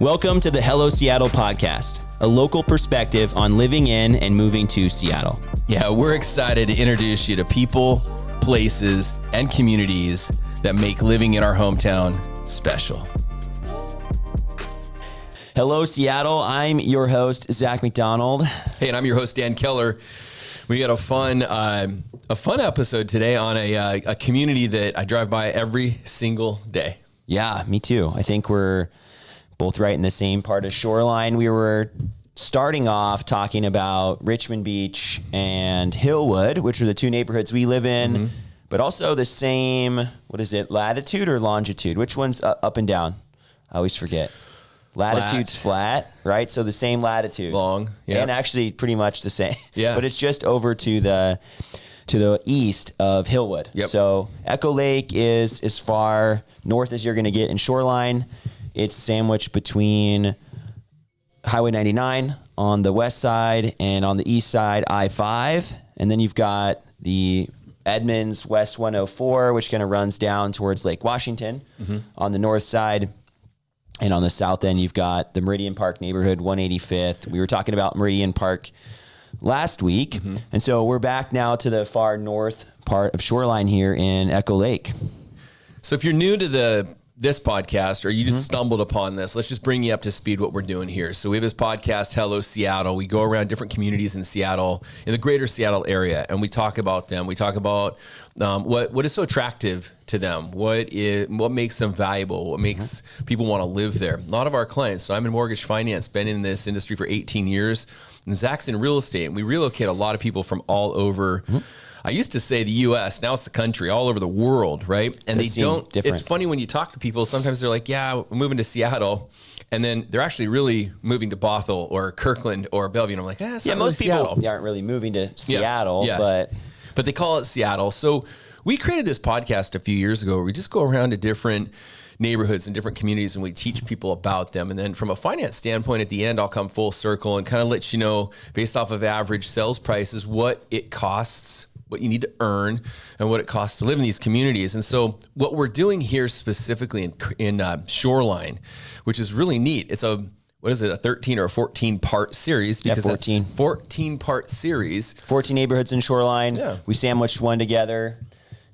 Welcome to the Hello Seattle podcast, a local perspective on living in and moving to Seattle. Yeah, we're excited to introduce you to people, places, and communities that make living in our hometown special. Hello, Seattle. I'm your host, Zach McDonald. Hey, and I'm your host, Dan Keller. We got a fun episode today on a community that I drive by every single day. Yeah, me too. I think we're both right in the same part of Shoreline. We were starting off talking about Richmond Beach and Hillwood, which are the two neighborhoods we live in, but also the same, latitude or longitude? Which one's up and down? I always forget. Latitude's flat, right? So the same latitude. Long, yeah. And actually pretty much the same. Yeah. But it's just over to the east of Hillwood. Yep. So Echo Lake is as far north as you're going to get in Shoreline. It's sandwiched between Highway 99 on the west side and on the east side, I-5. And then you've got the Edmonds West 104, which kind of runs down towards Lake Washington on the north side. And on the south end, you've got the Meridian Park neighborhood, 185th. We were talking about Meridian Park last week. And so we're back now to the far north part of Shoreline here in Echo Lake. So if you're new to this podcast, or you just stumbled upon this, let's just bring you up to speed what we're doing here. So we have this podcast, Hello Seattle. We go around different communities in Seattle, in the greater Seattle area, and we talk about them. We talk about what is so attractive to them, what makes them valuable, what makes people want to live there. A lot of our clients, so I'm in mortgage finance, been in this industry for 18 years, and Zach's in real estate, and we relocate a lot of people from all over. I used to say the U.S., now it's the country, all over the world, right? And they don't, different. It's funny when you talk to people, sometimes they're like, yeah, we're moving to Seattle. And then they're actually really moving to Bothell or Kirkland or Bellevue. And I'm like, that's not most really people Seattle. aren't really moving to Seattle, but they call it Seattle. So we created this podcast a few years ago where we just go around to different neighborhoods and different communities and we teach people about them. And then from a finance standpoint, at the end, I'll come full circle and kind of let you know, based off of average sales prices, what it costs, what you need to earn, and what it costs to live in these communities. And so what we're doing here specifically in Shoreline, which is really neat, it's a 13 or a 14 part series? Because 14. 14 part series. 14 neighborhoods in Shoreline. Yeah. We sandwiched one together.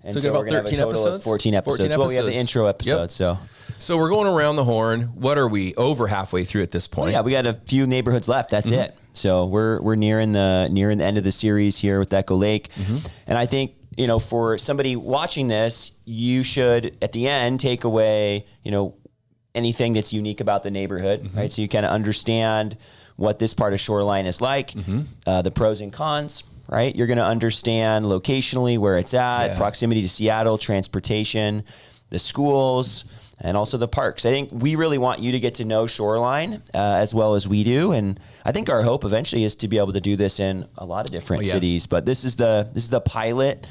And so we're going to have a total of 14 episodes. Well, we have the intro episode. So we're going around the horn. What are we, over halfway through at this point? We got a few neighborhoods left. That's it. So we're nearing the end of the series here with Echo Lake. And I think, for somebody watching this, you should at the end take away, anything that's unique about the neighborhood, right? So you kind of understand what this part of Shoreline is like, the pros and cons, right? You're going to understand locationally where it's at, proximity to Seattle, transportation, the schools, and also the parks. I think we really want you to get to know Shoreline as well as we do. And I think our hope eventually is to be able to do this in a lot of different cities. But this is the pilot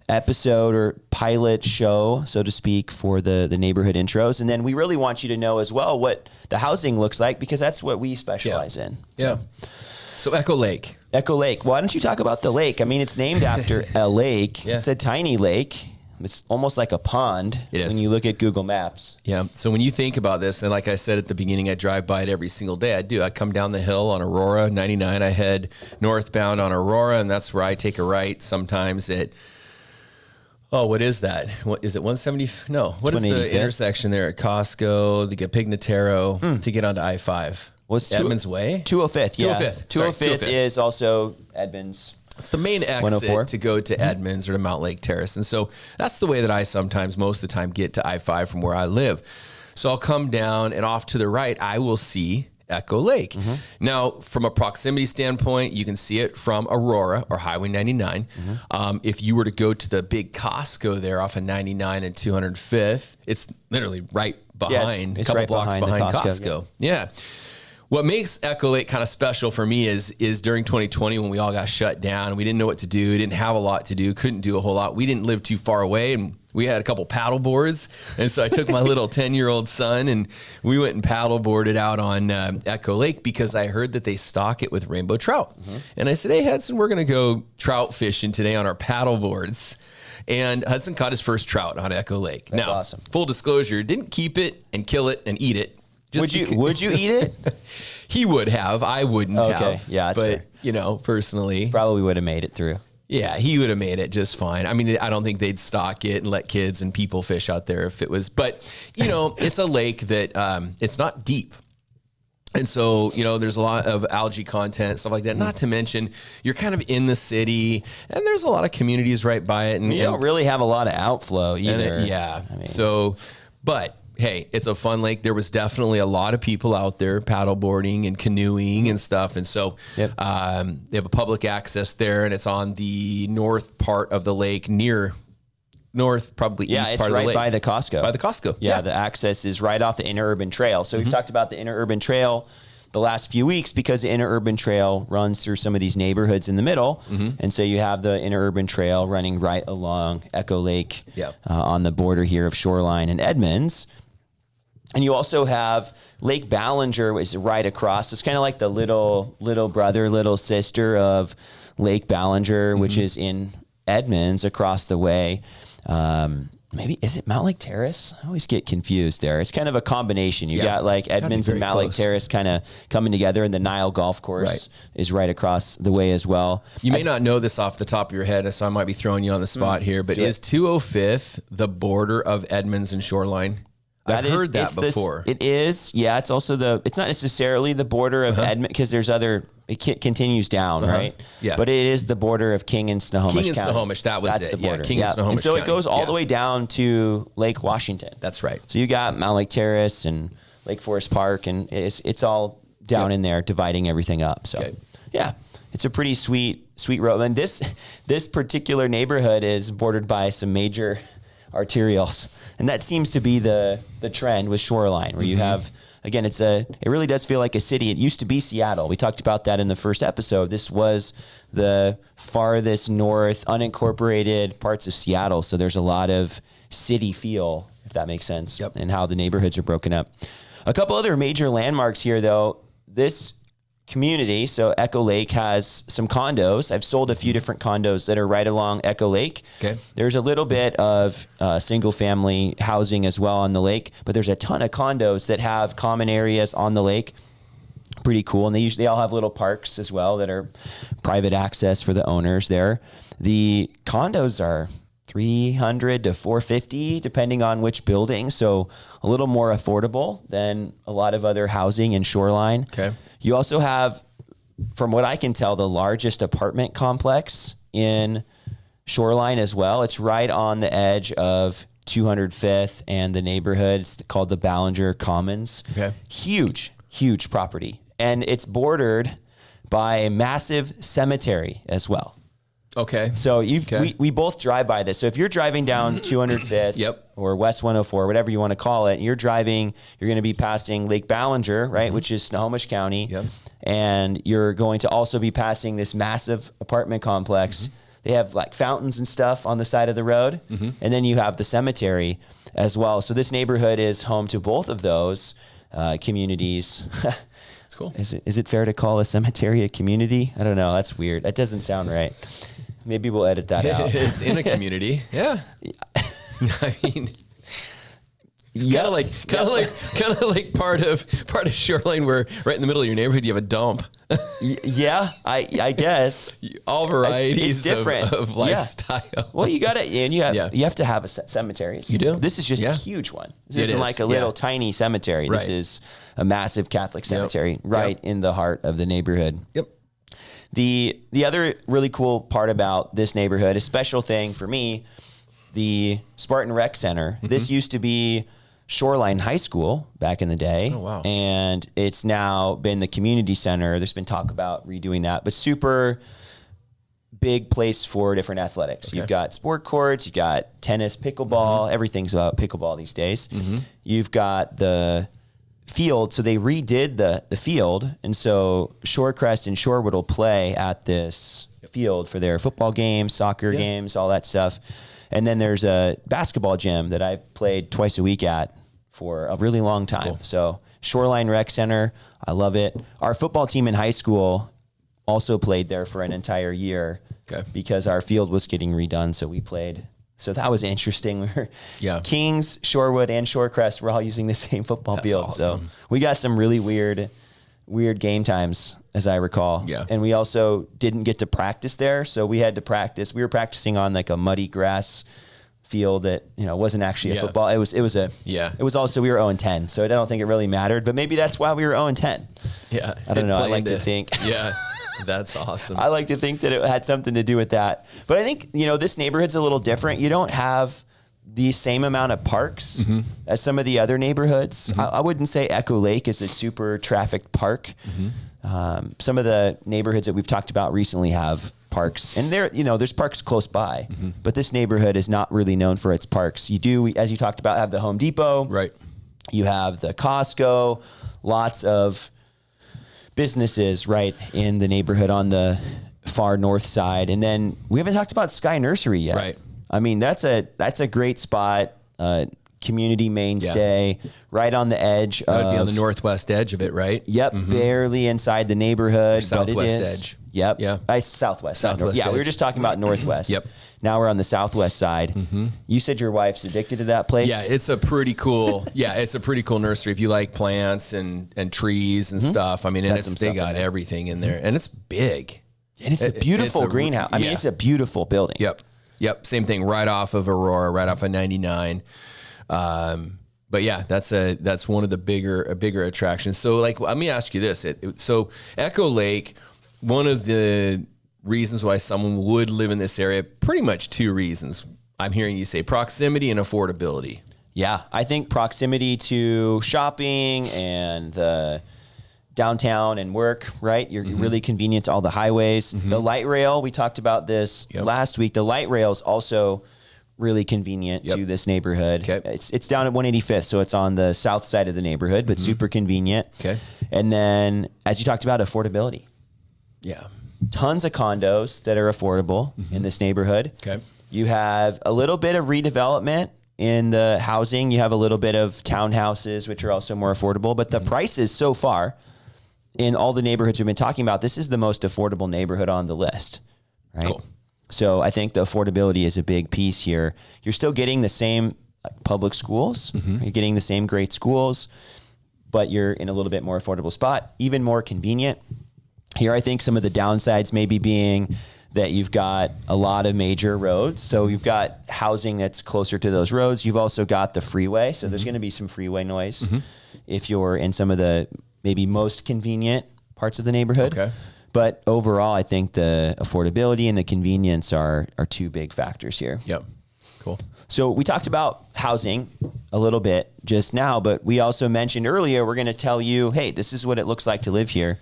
episode or pilot show, so to speak, for the neighborhood intros. And then we really want you to know as well what the housing looks like, because that's what we specialize in. Yeah. So Echo Lake. Echo Lake. Why don't you talk about the lake? I mean, it's named after a lake. It's a tiny lake. It's almost like a pond when you look at Google Maps. Yeah. So when you think about this, and like I said at the beginning, I drive by it every single day. I come down the hill on Aurora 99. I head northbound on Aurora, and that's where I take a right sometimes at, what is that? What is it, 170? No. What is the intersection there at Costco, the Pignataro, to get onto I-5? Was Edmonds Way? 205th, yeah. 205th. 205th is also Edmonds. It's the main exit to go to Edmonds or to Mount Lake Terrace. And so that's the way that I sometimes, most of the time, get to I-5 from where I live. So I'll come down and off to the right, I will see Echo Lake. Now, from a proximity standpoint, you can see it from Aurora or Highway 99. If you were to go to the big Costco there off of 99 and 205th, it's literally right behind, a couple blocks behind Costco. Yeah. What makes Echo Lake kind of special for me is during 2020 when we all got shut down, we didn't know what to do, didn't have a lot to do, couldn't do a whole lot. We didn't live too far away, and we had a couple paddle boards. And so I took my little 10-year-old son and we went and paddle boarded out on Echo Lake because I heard that they stock it with rainbow trout. And I said, hey, Hudson, we're going to go trout fishing today on our paddle boards. And Hudson caught his first trout on Echo Lake. That's now, awesome. Full disclosure, didn't keep it and kill it and eat it. Would you eat it? He would have. I wouldn't have. Yeah, that's but fair. Personally, probably would have made it through. Yeah, he would have made it just fine. I mean, I don't think they'd stock it and let kids and people fish out there if it was. But it's a lake that it's not deep. And so, there's a lot of algae content, stuff like that. Not to mention, you're kind of in the city, and there's a lot of communities right by it. And you don't really have a lot of outflow either. But hey, it's a fun lake. There was definitely a lot of people out there paddleboarding and canoeing and stuff. And so they have a public access there, and it's on the north part of the lake probably east part of the lake. Yeah, it's right by the Costco. By the Costco. Yeah, the access is right off the Interurban Trail. So we've talked about the Interurban Trail the last few weeks because the Interurban Trail runs through some of these neighborhoods in the middle. And so you have the Interurban Trail running right along Echo Lake on the border here of Shoreline and Edmonds. And you also have Lake Ballinger, which is right across. It's kind of like the little brother, little sister of Lake Ballinger, which is in Edmonds across the way. Maybe, is it Mount Lake Terrace? I always get confused there. It's kind of a combination. You got like Edmonds and Mount Lake Terrace kind of coming together, and the Nile Golf Course is right across the way as well. You may not know this off the top of your head, so I might be throwing you on the spot here, but is 205th the border of Edmonds and Shoreline? I've heard that before. It is. Yeah, it's also it's not necessarily the border of Edmond, because there's it continues down, right? Yeah. But it is the border of King and Snohomish County. King and Snohomish, that's the border. King and Snohomish And so County. it goes all the way down to Lake Washington. That's right. So you got Mount Lake Terrace and Lake Forest Park, and it's all down in there, dividing everything up. So it's a pretty sweet road. And this particular neighborhood is bordered by some major arterials, and that seems to be the trend with Shoreline, where you have, again, it really does feel like a city. It used to be Seattle. We talked about that in the first episode. This was the farthest north unincorporated parts of Seattle, so there's a lot of city feel, if that makes sense, and how the neighborhoods are broken up. A couple other major landmarks here, though. This community, so Echo Lake, has some condos. I've sold a few different condos that are right along Echo Lake. Okay. There's a little bit of single family housing as well on the lake, but there's a ton of condos that have common areas on the lake. Pretty cool. And they all have little parks as well that are private access for the owners there. The condos are $300 to $450 depending on which building, so a little more affordable than a lot of other housing in Shoreline. Okay. You also have, from what I can tell, the largest apartment complex in Shoreline as well. It's right on the edge of 205th and the neighborhood. It's called the Ballinger Commons. Okay. Huge property, and it's bordered by a massive cemetery as well. Okay. So we both drive by this. So if you're driving down 205th or West 104, whatever you want to call it, you're going to be passing Lake Ballinger, right, which is Snohomish County. Yep. And you're going to also be passing this massive apartment complex. They have like fountains and stuff on the side of the road. And then you have the cemetery as well. So this neighborhood is home to both of those communities. That's cool. Is it fair to call a cemetery a community? I don't know. That's weird. That doesn't sound right. Maybe we'll edit that out. It's in a community. Yeah. I mean, kind of like part of Shoreline, where right in the middle of your neighborhood you have a dump. Yeah, I guess all varieties it's different of lifestyle. Yeah. Well, you got it, and you have to have a cemetery. You do. This is just a huge one. This isn't like a little tiny cemetery. Right. This is a massive Catholic cemetery right in the heart of the neighborhood. Yep. The other really cool part about this neighborhood, a special thing for me, the Spartan Rec Center. This used to be Shoreline High School back in the day. Oh, wow. And it's now been the community center. There's been talk about redoing that, but super big place for different athletics. Okay. You've got sport courts, you've got tennis, pickleball, everything's about pickleball these days. You've got the field, so they redid the field, and so Shorecrest and Shorewood will play at this field for their football games, soccer games, all that stuff. And then there's a basketball gym that I've played twice a week at for a really long time. Cool. So Shoreline Rec Center, I love it. Our football team in high school also played there for an entire year because our field was getting redone, so we played So that was interesting. We were Yeah. Kings, Shorewood, and Shorecrest were all using the same football field. Awesome. So we got some really weird game times, as I recall. Yeah. And we also didn't get to practice there. So we had to practice. We were practicing on like a muddy grass field that, wasn't actually a football. It was also, we were 0-10. So I don't think it really mattered, but maybe that's why we were 0-10. Yeah. I don't know. I like to think. Yeah. That's awesome. I like to think that it had something to do with that. But I think, this neighborhood's a little different. You don't have the same amount of parks as some of the other neighborhoods. I wouldn't say Echo Lake is a super trafficked park. Some of the neighborhoods that we've talked about recently have parks, and there's parks close by, but this neighborhood is not really known for its parks. You do, as you talked about, have the Home Depot. Right. You have the Costco, lots of businesses right in the neighborhood on the far north side. And then we haven't talked about Sky Nursery yet. Right. I mean, that's a great spot, community mainstay, right on the edge. That would be on the northwest edge of it, right? Yep, barely inside the neighborhood. Southwest but it is, edge. Yep. Yeah. Southwest. Southwest Yeah, edge. we were just talking about northwest. Yep. Now we're on the southwest side. You said your wife's addicted to that place? Yeah, it's a pretty cool. It's a pretty cool nursery if you like plants and trees and stuff. I mean, and they got everything in there, and it's big. And it's a beautiful greenhouse. I mean, it's a beautiful building. Yep. Same thing, right off of Aurora, right off of 99. But yeah, that's one of the bigger attractions. So like, let me ask you this. So Echo Lake, one of the reasons why someone would live in this area, pretty much two reasons. I'm hearing you say proximity and affordability. Yeah, I think proximity to shopping and the downtown and work, right? You're really convenient to all the highways. The light rail, we talked about this last week. The light rail is also really convenient to this neighborhood. Okay. It's down at 185th, so it's on the south side of the neighborhood, but super convenient. Okay. And then, as you talked about, affordability. Yeah. Tons of condos that are affordable in this neighborhood. Okay. You have a little bit of redevelopment in the housing. You have a little bit of townhouses, which are also more affordable. But the prices so far in all the neighborhoods we've been talking about, this is the most affordable neighborhood on the list, right? Cool. So I think the affordability is a big piece here. You're still getting the same public schools. You're getting the same great schools, but you're in a little bit more affordable spot, even more convenient. Here, I think some of the downsides maybe being that you've got a lot of major roads. So you've got housing that's closer to those roads. You've also got the freeway. So there's going to be some freeway noise if you're in some of the maybe most convenient parts of the neighborhood. Okay. But overall, I think the affordability and the convenience are two big factors here. Yep. Cool. So we talked about housing a little bit just now, but we also mentioned earlier, we're going to tell you, hey, this is what it looks like to live here.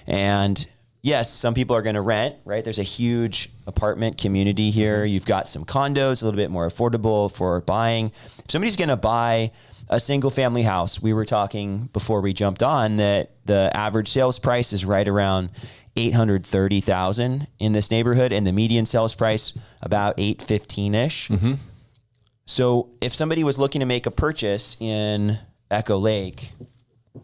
And yes, some people are going to rent, right? There's a huge apartment community here. You've got some condos, a little bit more affordable for buying. If somebody's going to buy a single family house, we were talking before we jumped on that the average sales price is right around $830,000 in this neighborhood, and the median sales price about $815-ish. So if somebody was looking to make a purchase in Echo Lake,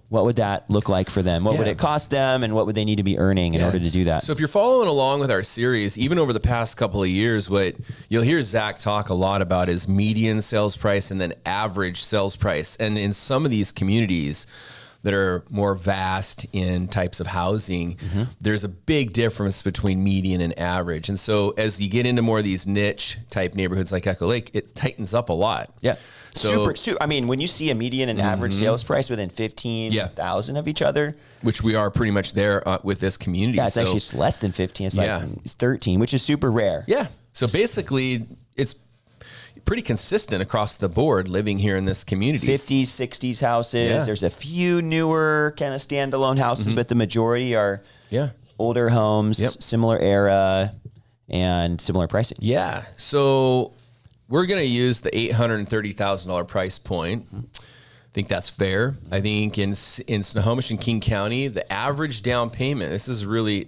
what would that look like for them? What would it cost them, and what would they need to be earning in order to do that? So if you're following along with our series, even over the past couple of years, what you'll hear Zach talk a lot about is median sales price and then average sales price. And in some of these communities that are more vast in types of housing, there's a big difference between median and average. And so as you get into more of these niche type neighborhoods like Echo Lake, it tightens up a lot. Yeah. So, super. I mean, when you see a median and average sales price within 15,000 of each other, which we are pretty much there with this community. Yeah, it's actually less than 15. It's like it's 13, which is super rare. Yeah. So basically, it's pretty consistent across the board living here in this community. 50s, 60s houses. Yeah. There's a few newer kind of standalone houses, but the majority are older homes, similar era, and similar pricing. Yeah. So we're going to use the $830,000 price point. I think that's fair. I think in Snohomish and King County, the average down payment, this is really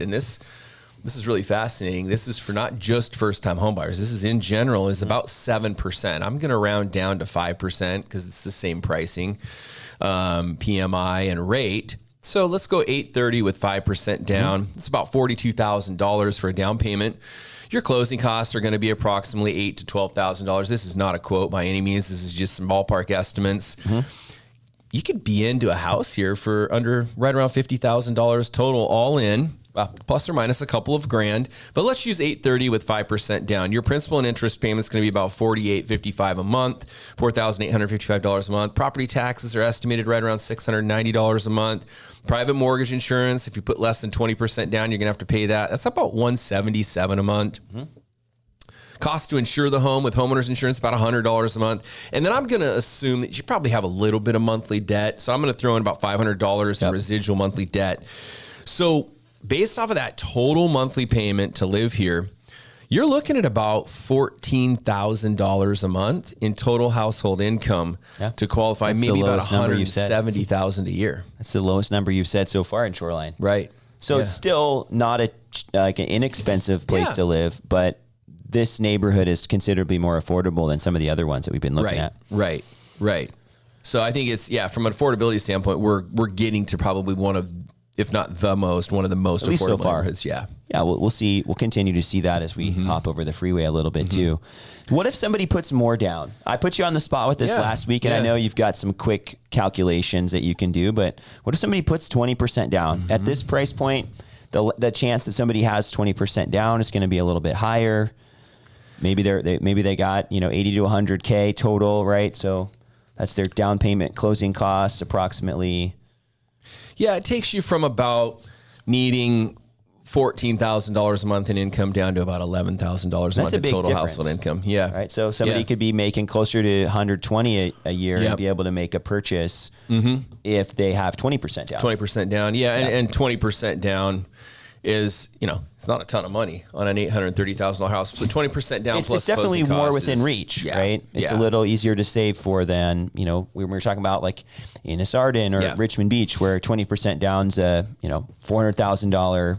fascinating. This is for not just first-time homebuyers. This is in general is about 7%. I'm going to round down to 5% because it's the same pricing, PMI and rate. So let's go $830 with 5% down. It's about $42,000 for a down payment. your closing costs are going to be approximately $8,000 to $12,000. This is not a quote by any means. This is just some ballpark estimates. You could be into a house here for right around $50,000 total, all in. Wow. Plus or minus a couple of grand, but let's use $830 with 5% down. Your principal and interest payment is going to be about $4,855 a month, $4,855 a month. Property taxes are estimated right around $690 a month. Private mortgage insurance, if you put less than 20% down, you're going to have to pay that. That's about $177 a month. Cost to insure the home with homeowners insurance, about $100 a month. And then I'm going to assume that you probably have a little bit of monthly debt. So I'm going to throw in about $500 in residual monthly debt. So based off of that total monthly payment to live here, you're looking at about $14,000 a month in total household income to qualify. That's maybe about $170,000 a year. That's the lowest number you've said so far in Shoreline. Right. So it's still not an inexpensive place to live, but this neighborhood is considerably more affordable than some of the other ones that we've been looking at. Right. So I think it's, from an affordability standpoint, we're getting to probably one of, if not the most, one of the most affordable neighborhoods. Yeah, we'll see. We'll continue to see that as we hop over the freeway a little bit too. What if somebody puts more down? I put you on the spot with this last week, and I know you've got some quick calculations that you can do, but what if somebody puts 20% down? At this price point, the chance that somebody has 20% down is going to be a little bit higher. Maybe they got 80 to 100K total, right? So that's their down payment, closing costs approximately. Yeah, it takes you from about needing $14,000 a month in income down to about $11,000 a month in total household income. Yeah. Right. So somebody could be making closer to 120 a year and be able to make a purchase if they have 20% down. 20% down. Yeah. And 20% down is, it's not a ton of money on an $830,000 house. But 20% down plus it's definitely more within reach, right? It's a little easier to save for than, we were talking about like in Arden or Richmond Beach, where 20% down's a, $400,000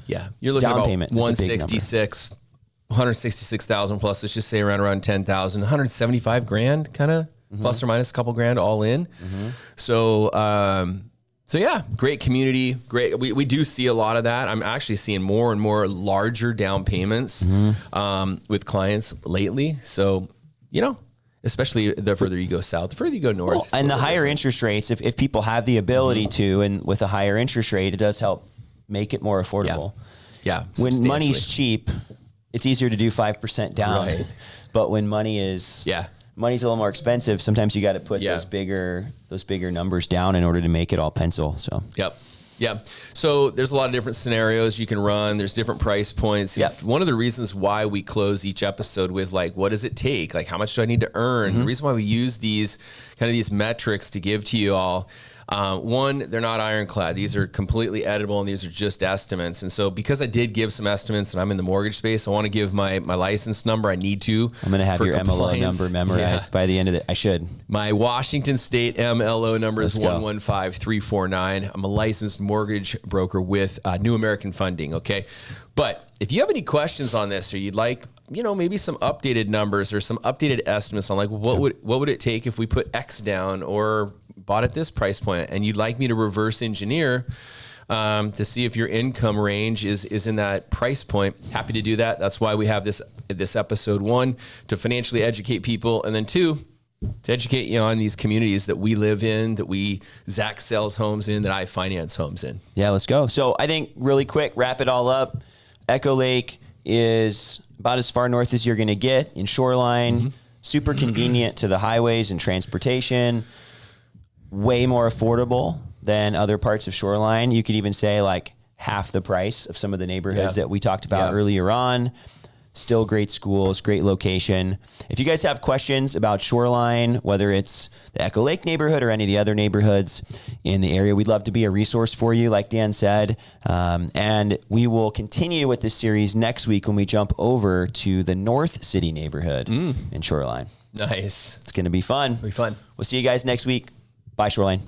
you're looking down at payment. 166,000 plus, let's just say around 10,000, 175 grand kind of plus or minus a couple grand all in. So great community, great. We do see a lot of that. I'm actually seeing more and more larger down payments with clients lately. So, especially the further you go south, the further you go north. And the higher interest rates, if people have the ability to, and with a higher interest rate, it does help make it more affordable. Yeah. When money's cheap, it's easier to do 5% down. Right. But when money is... money's a little more expensive. Sometimes you got to put those bigger numbers down in order to make it all pencil. So So there's a lot of different scenarios you can run. There's different price points. One of the reasons why we close each episode with what does it take? Like, how much do I need to earn? The reason why we use these metrics to give to you all. One, they're not ironclad. These are completely editable, and these are just estimates. And so because I did give some estimates and I'm in the mortgage space, I want to give my license number. I need to. I'm going to have your MLO number memorized by the end of it. I should. My Washington State MLO number is 115349. I'm a licensed mortgage broker with New American Funding, okay? But if you have any questions on this, or you'd like maybe some updated numbers or some updated estimates on what would it take if we put X down or bought at this price point, and you'd like me to reverse engineer to see if your income range is in that price point, happy to do that. That's why we have this episode. 1, to financially educate people, and then 2, to educate you on these communities that we live in, that Zach sells homes in, that I finance homes in. Yeah, let's go. So I think really quick, wrap it all up. Echo Lake is about as far north as you're going to get in Shoreline. Super convenient to the highways and transportation. Way more affordable than other parts of Shoreline. You could even say half the price of some of the neighborhoods that we talked about earlier on. Still great schools, great location. If you guys have questions about Shoreline, whether it's the Echo Lake neighborhood or any of the other neighborhoods in the area, we'd love to be a resource for you, like Dan said. And we will continue with this series next week when we jump over to the North City neighborhood in Shoreline. Nice. It's going to be fun. It'll be fun. We'll see you guys next week. Bye, Shoreline.